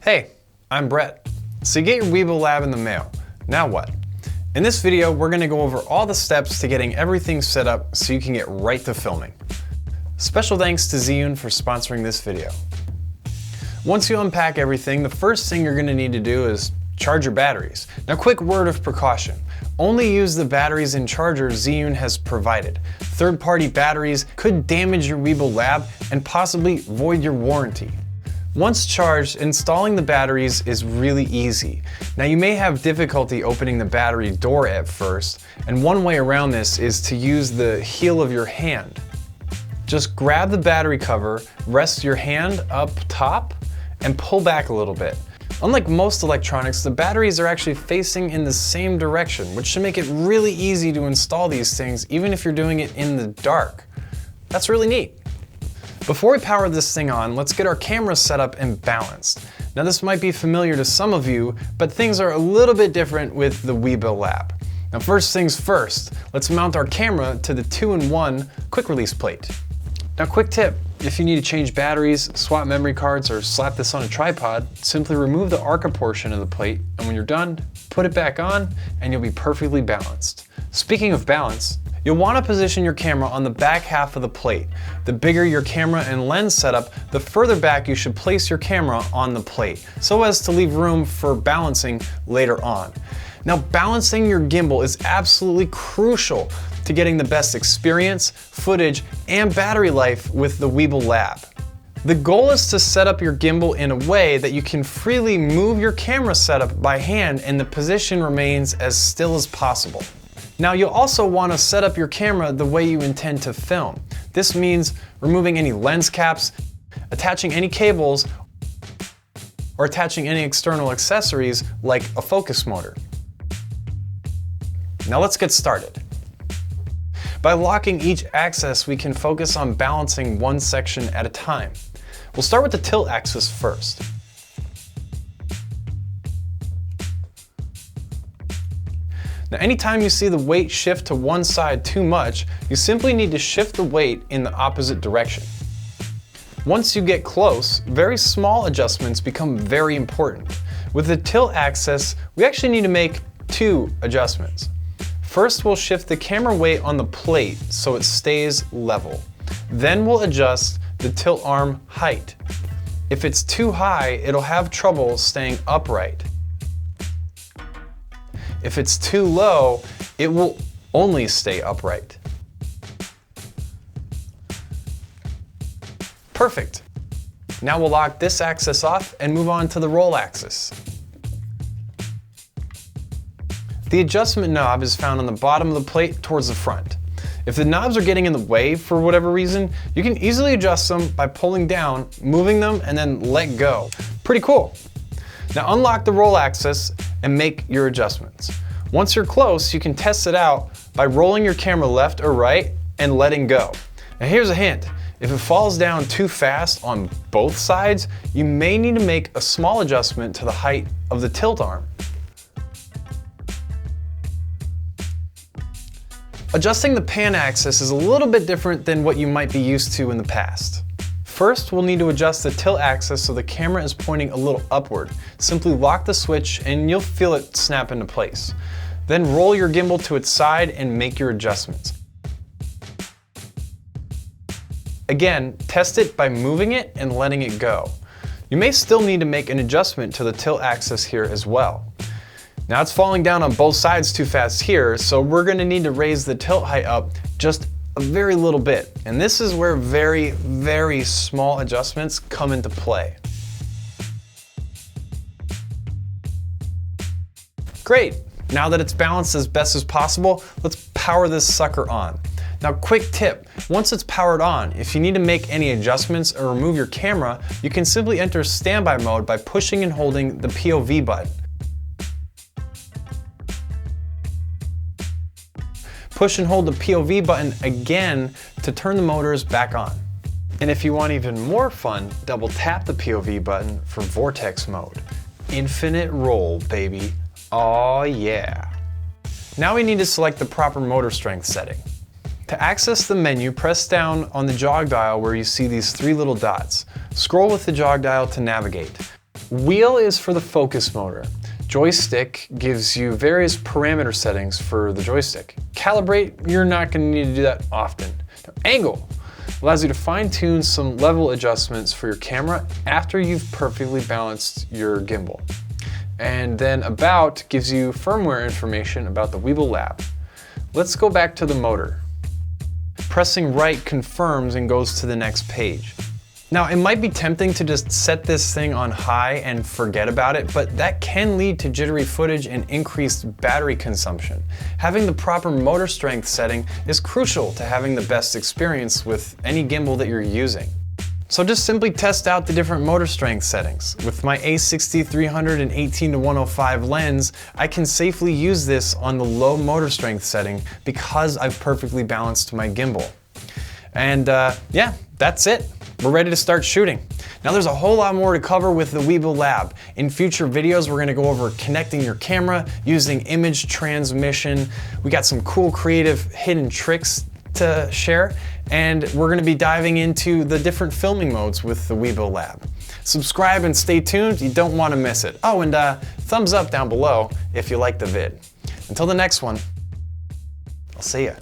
Hey, I'm Brett. So you get your Weebill Lab in the mail. Now what? In this video, we're going to go over all the steps to getting everything set up so you can get right to filming. Special thanks to Zhiyun for sponsoring this video. Once you unpack everything, the first thing you're going to need to do is charge your batteries. Now, quick word of precaution. Only use the batteries and chargers Zhiyun has provided. Third-party batteries could damage your Weebill Lab and possibly void your warranty. Once charged, installing the batteries is really easy. Now, you may have difficulty opening the battery door at first, and one way around this is to use the heel of your hand. Just grab the battery cover, rest your hand up top, and pull back a little bit. Unlike most electronics, the batteries are actually facing in the same direction, which should make it really easy to install these things even if you're doing it in the dark. That's really neat. Before we power this thing on, let's get our camera set up and balanced. Now, this might be familiar to some of you, but things are a little bit different with the Weebill Lab. Now, first things first, let's mount our camera to the 2-in-1 quick release plate. Now, quick tip, if you need to change batteries, swap memory cards, or slap this on a tripod, simply remove the ARCA portion of the plate, and when you're done, put it back on, and you'll be perfectly balanced. Speaking of balance, you'll want to position your camera on the back half of the plate. The bigger your camera and lens setup, the further back you should place your camera on the plate, so as to leave room for balancing later on. Now, balancing your gimbal is absolutely crucial to getting the best experience, footage, and battery life with the Weebill Lab. The goal is to set up your gimbal in a way that you can freely move your camera setup by hand and the position remains as still as possible. Now, you'll also want to set up your camera the way you intend to film. This means removing any lens caps, attaching any cables, or attaching any external accessories like a focus motor. Now let's get started. By locking each axis, we can focus on balancing one section at a time. We'll start with the tilt axis first. Now, anytime you see the weight shift to one side too much, you simply need to shift the weight in the opposite direction. Once you get close, very small adjustments become very important. With the tilt axis, we actually need to make two adjustments. First, we'll shift the camera weight on the plate so it stays level. Then we'll adjust the tilt arm height. If it's too high, it'll have trouble staying upright. If it's too low, it will only stay upright. Perfect. Now we'll lock this axis off and move on to the roll axis. The adjustment knob is found on the bottom of the plate towards the front. If the knobs are getting in the way for whatever reason, you can easily adjust them by pulling down, moving them, and then let go. Pretty cool. Now unlock the roll axis and make your adjustments. Once you're close, you can test it out by rolling your camera left or right and letting go. Now here's a hint. If it falls down too fast on both sides, you may need to make a small adjustment to the height of the tilt arm. Adjusting the pan axis is a little bit different than what you might be used to in the past. First, we'll need to adjust the tilt axis so the camera is pointing a little upward. Simply lock the switch and you'll feel it snap into place. Then roll your gimbal to its side and make your adjustments. Again, test it by moving it and letting it go. You may still need to make an adjustment to the tilt axis here as well. Now it's falling down on both sides too fast here, so we're going to need to raise the tilt height up just a very little bit. And this is where very, very small adjustments come into play. Great! Now that it's balanced as best as possible, let's power this sucker on. Now, quick tip, once it's powered on, if you need to make any adjustments or remove your camera, you can simply enter standby mode by pushing and holding the POV button. Push and hold the POV button again to turn the motors back on. And if you want even more fun, double tap the POV button for vortex mode. Infinite roll, baby. Oh yeah. Now we need to select the proper motor strength setting. To access the menu, press down on the jog dial where you see these three little dots. Scroll with the jog dial to navigate. Wheel is for the focus motor. Joystick gives you various parameter settings for the joystick. Calibrate, you're not going to need to do that often. Now, angle allows you to fine-tune some level adjustments for your camera after you've perfectly balanced your gimbal. And then about gives you firmware information about the Weebill Lab. Let's go back to the motor. Pressing right confirms and goes to the next page. Now, it might be tempting to just set this thing on high and forget about it, but that can lead to jittery footage and increased battery consumption. Having the proper motor strength setting is crucial to having the best experience with any gimbal that you're using. So just simply test out the different motor strength settings. With my A6300 and 18-105 lens, I can safely use this on the low motor strength setting because I've perfectly balanced my gimbal. And yeah, that's it. We're ready to start shooting. Now there's a whole lot more to cover with the Weebill Lab. In future videos, we're gonna go over connecting your camera, using image transmission. We got some cool creative hidden tricks to share, and we're gonna be diving into the different filming modes with the Weebill Lab. Subscribe and stay tuned, you don't wanna miss it. Oh, and thumbs up down below if you like the vid. Until the next one, I'll see ya.